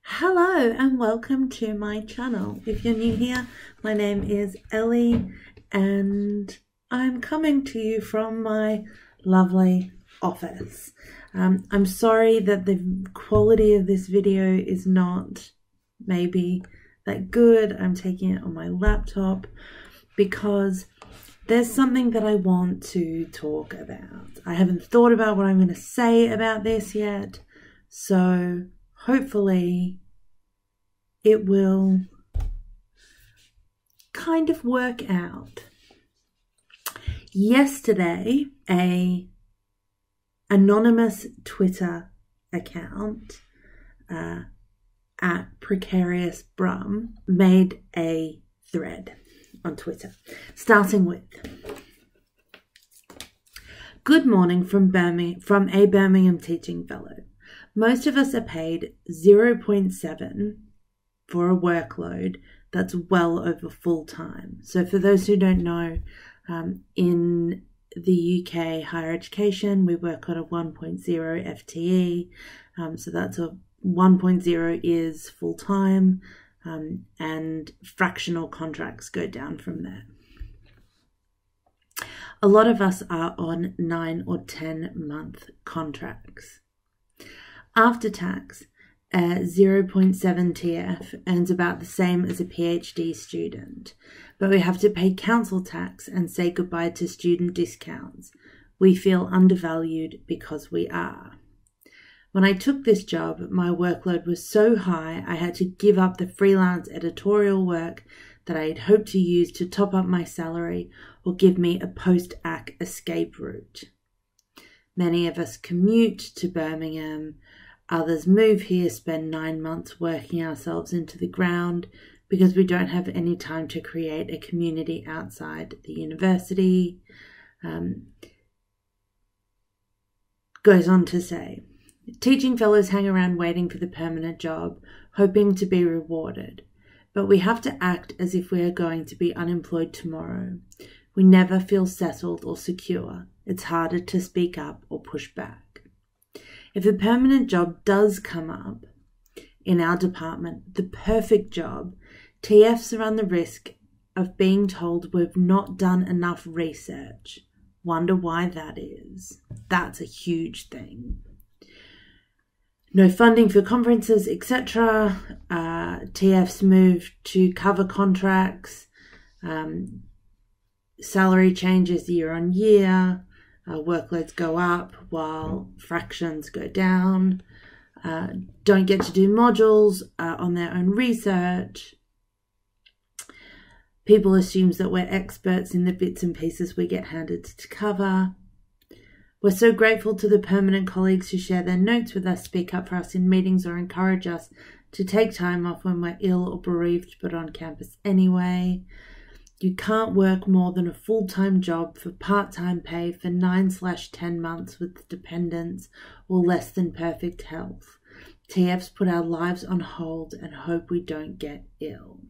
Hello and welcome to my channel. If you're new here, my name is Ellie and I'm coming to you from my lovely office. I'm sorry that the quality of this video is not maybe that good. I'm taking it on my laptop because there's something that I want to talk about. I haven't thought about what I'm going to say about this yet, so hopefully it will kind of work out. Yesterday, a anonymous Twitter account at Precarious made a thread on Twitter, starting with, "Good morning from a Birmingham teaching fellow. Most of us are paid 0.7 for a workload that's well over full time." So for those who don't know, in the UK higher education, we work on a 1.0 FTE. So that's a 1.0 is full time, and fractional contracts go down from there. A lot of us are on 9 or 10 month contracts. After tax, 0.7 TF earns about the same as a PhD student, but we have to pay council tax and say goodbye to student discounts. We feel undervalued because we are. When I took this job, my workload was so high I had to give up the freelance editorial work that I had hoped to use to top up my salary or give me a post-AC escape route. Many of us commute to Birmingham. Others move here, spend 9 months working ourselves into the ground because we don't have any time to create a community outside the university." Goes on to say, "Teaching fellows hang around waiting for the permanent job, hoping to be rewarded. But we have to act as if we are going to be unemployed tomorrow. We never feel settled or secure. It's harder to speak up or push back. If a permanent job does come up in our department, the perfect job, TFs run the risk of being told we've not done enough research. Wonder why that is. That's a huge thing. No funding for conferences, etc. TFs move to cover contracts. Salary changes year on year. Workloads go up while fractions go down. Don't get to do modules on their own research. People assume that we're experts in the bits and pieces we get handed to cover. We're so grateful to the permanent colleagues who share their notes with us, speak up for us in meetings, or encourage us to take time off when we're ill or bereaved but on campus anyway. You can't work more than a full-time job for part-time pay for 9/10 months with dependents or less than perfect health. TFs put our lives on hold and hope we don't get ill."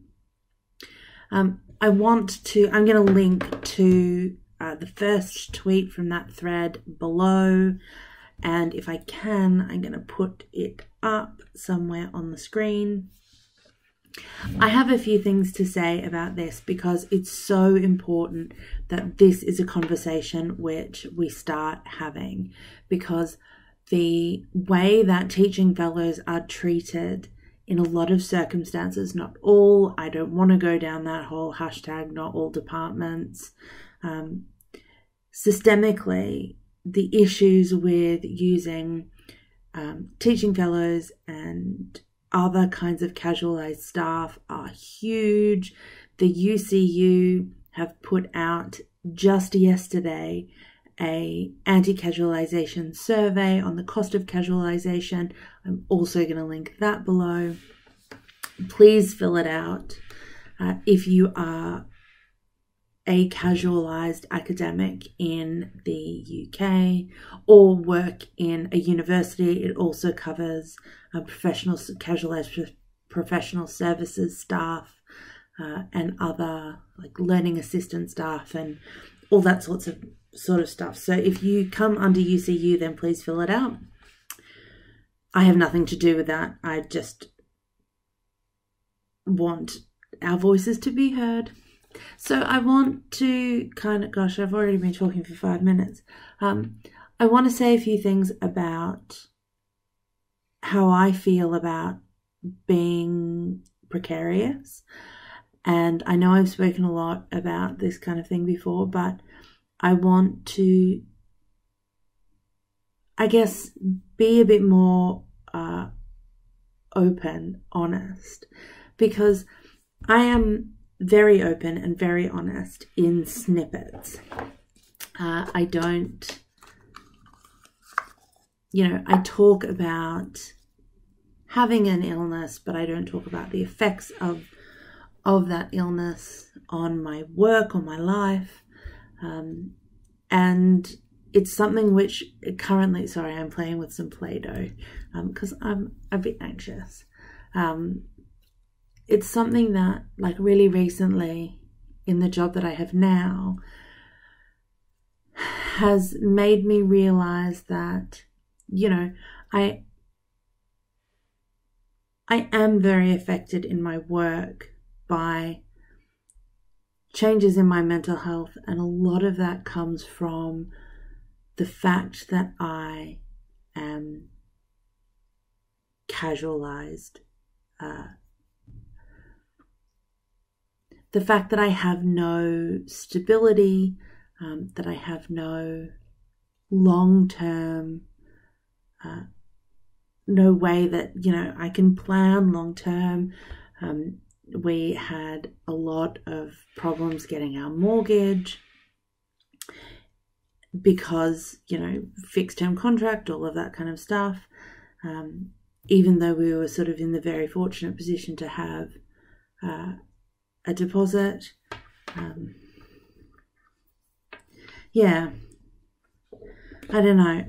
I'm going to link to the first tweet from that thread below, and if I can, I'm going to put it up somewhere on the screen. I have a few things to say about this because it's so important that this is a conversation which we start having, because the way that teaching fellows are treated in a lot of circumstances, not all, I don't want to go down that whole hashtag not all departments, systemically, the issues with using teaching fellows and other kinds of casualized staff are huge. The UCU have put out just yesterday a anti-casualization survey on the cost of casualization. I'm also going to link that below. Please fill it out. If you are a casualized academic in the UK or work in a university, it also covers casualized professional services staff and other like learning assistant staff and all that sort of stuff. So if you come under UCU, then please fill it out. I have nothing to do with that. I just want our voices to be heard. So I want to gosh, I've already been talking for 5 minutes. I want to say a few things about how I feel about being precarious. And I know I've spoken a lot about this kind of thing before, but I want to, I guess, be a bit more open, honest, because I am very open and very honest in snippets. I don't, I talk about having an illness, but I don't talk about the effects of that illness on my work, on my life. And it's something which currently, sorry, I'm playing with some Play-Doh because I'm a bit anxious. It's something that, like, really recently in the job that I have now has made me realize that, I am very affected in my work by changes in my mental health, and a lot of that comes from the fact that I am casualized, the fact that I have no stability, that I have no long-term, no way that, I can plan long-term. We had a lot of problems getting our mortgage because, fixed term contract, all of that kind of stuff. Even though we were sort of in the very fortunate position to have a deposit. Yeah, I don't know.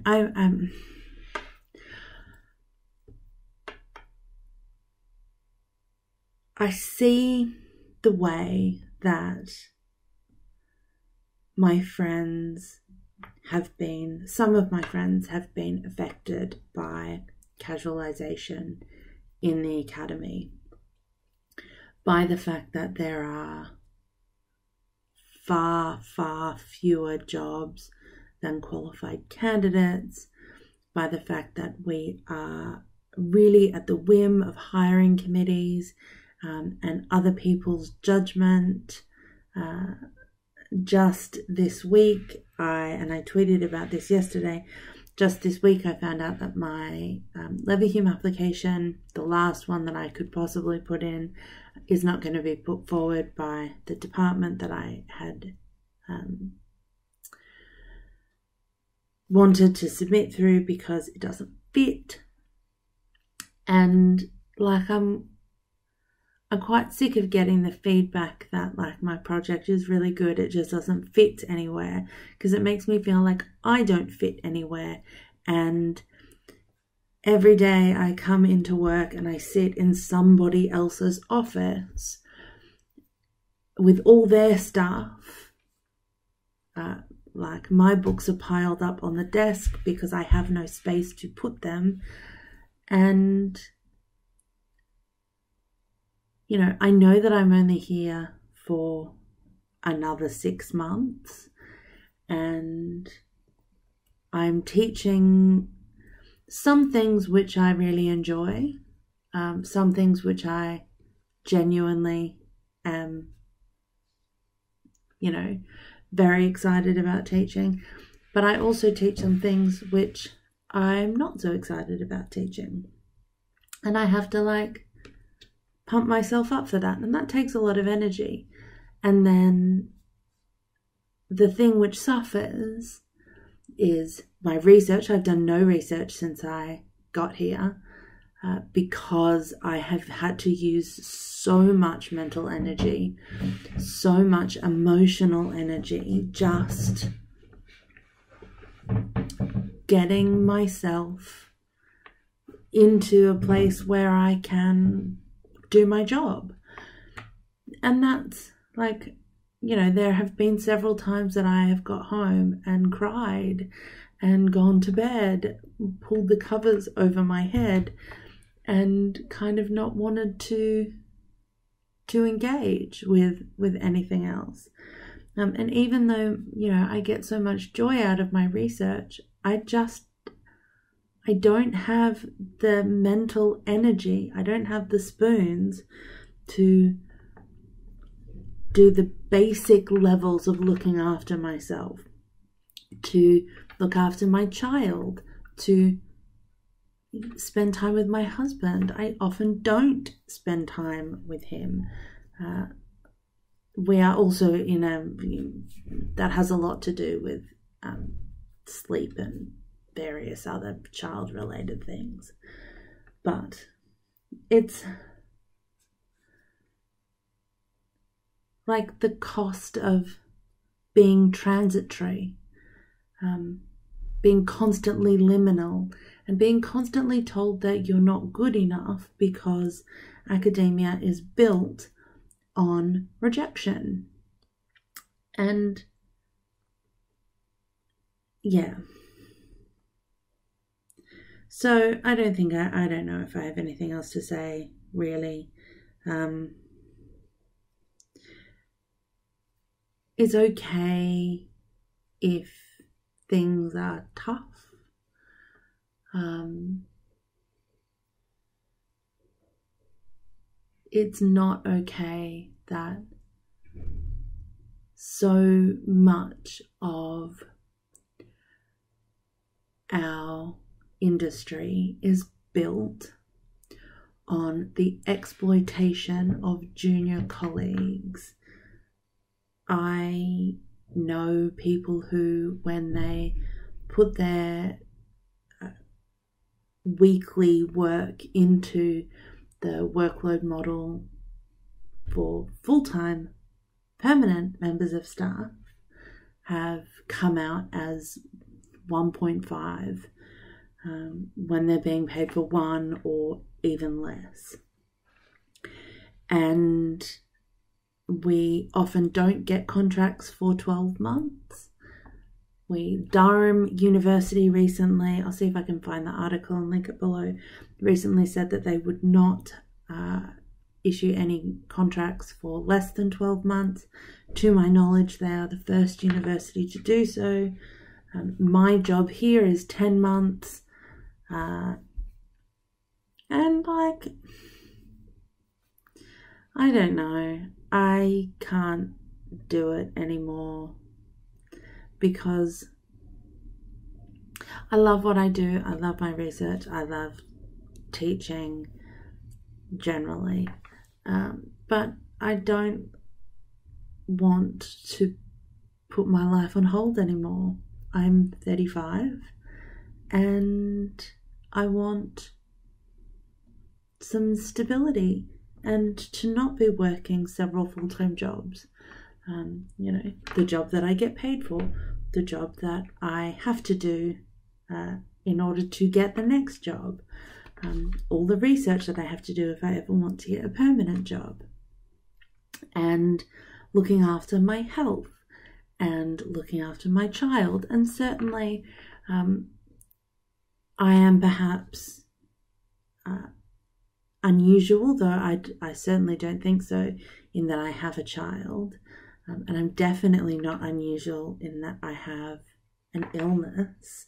I see the way that some of my friends have been affected by casualization in the academy, by the fact that there are far, far fewer jobs than qualified candidates, by the fact that we are really at the whim of hiring committees and other people's judgment. Just this week, I tweeted about this yesterday, just this week I found out that my Leverhulme application, the last one that I could possibly put in, is not going to be put forward by the department that I had wanted to submit through because it doesn't fit. And I'm quite sick of getting the feedback that my project is really good, it just doesn't fit anywhere, because it makes me feel like I don't fit anywhere. And every day I come into work and I sit in somebody else's office with all their stuff. My books are piled up on the desk because I have no space to put them. And I know that I'm only here for another 6 months, and I'm teaching some things which I really enjoy, some things which I genuinely am, very excited about teaching, but I also teach some things which I'm not so excited about teaching, and I have to pump myself up for that, and that takes a lot of energy. And then the thing which suffers is my research. I've done no research since I got here because I have had to use so much mental energy, so much emotional energy, just getting myself into a place where I can do my job. And that's there have been several times that I have got home and cried and gone to bed, pulled the covers over my head, and kind of not wanted to to engage with anything else. And even though, I get so much joy out of my research, I don't have the mental energy, I don't have the spoons to do the basic levels of looking after myself, to look after my child, to spend time with my husband. I often don't spend time with him. We are also that has a lot to do with sleep and various other child-related things. But it's like the cost of being transitory, being constantly liminal, and being constantly told that you're not good enough because academia is built on rejection. And yeah. So I don't know if I have anything else to say, really. It's okay if things are tough. It's not okay that so much of our industry is built on the exploitation of junior colleagues. I know people who, when they put their weekly work into the workload model for full-time permanent members of staff, have come out as 1.5 when they're being paid for 1 or even less. And we often don't get contracts for 12 months. Durham University recently, I'll see if I can find the article and link it below, recently said that they would not issue any contracts for less than 12 months. To my knowledge, they are the first university to do so. My job here is 10 months. And I don't know. I can't do it anymore because I love what I do. I love my research. I love teaching generally. But I don't want to put my life on hold anymore. I'm 35 and I want some stability and to not be working several full-time jobs. The job that I get paid for, the job that I have to do in order to get the next job, all the research that I have to do if I ever want to get a permanent job, and looking after my health and looking after my child. And certainly I am perhaps unusual, though I certainly don't think so, in that I have a child. And I'm definitely not unusual in that I have an illness.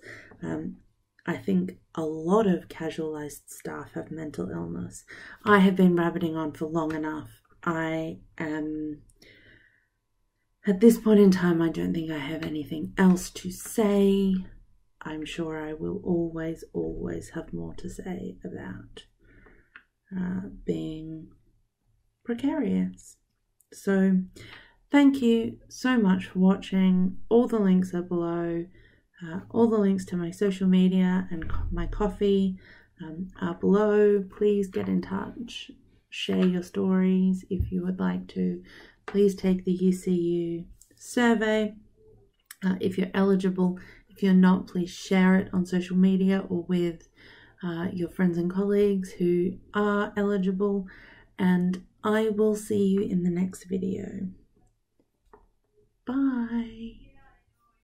I think a lot of casualised staff have mental illness. I have been rabbiting on for long enough. I am, at this point in time, I don't think I have anything else to say. I'm sure I will always have more to say about being precarious. So thank you so much for watching. All the links are below. All the links to my social media and my coffee are below. Please get in touch. Share your stories if you would like to. Please take the UCU survey if you're eligible. If you're not, please share it on social media or with your friends and colleagues who are eligible. And I will see you in the next video. Bye.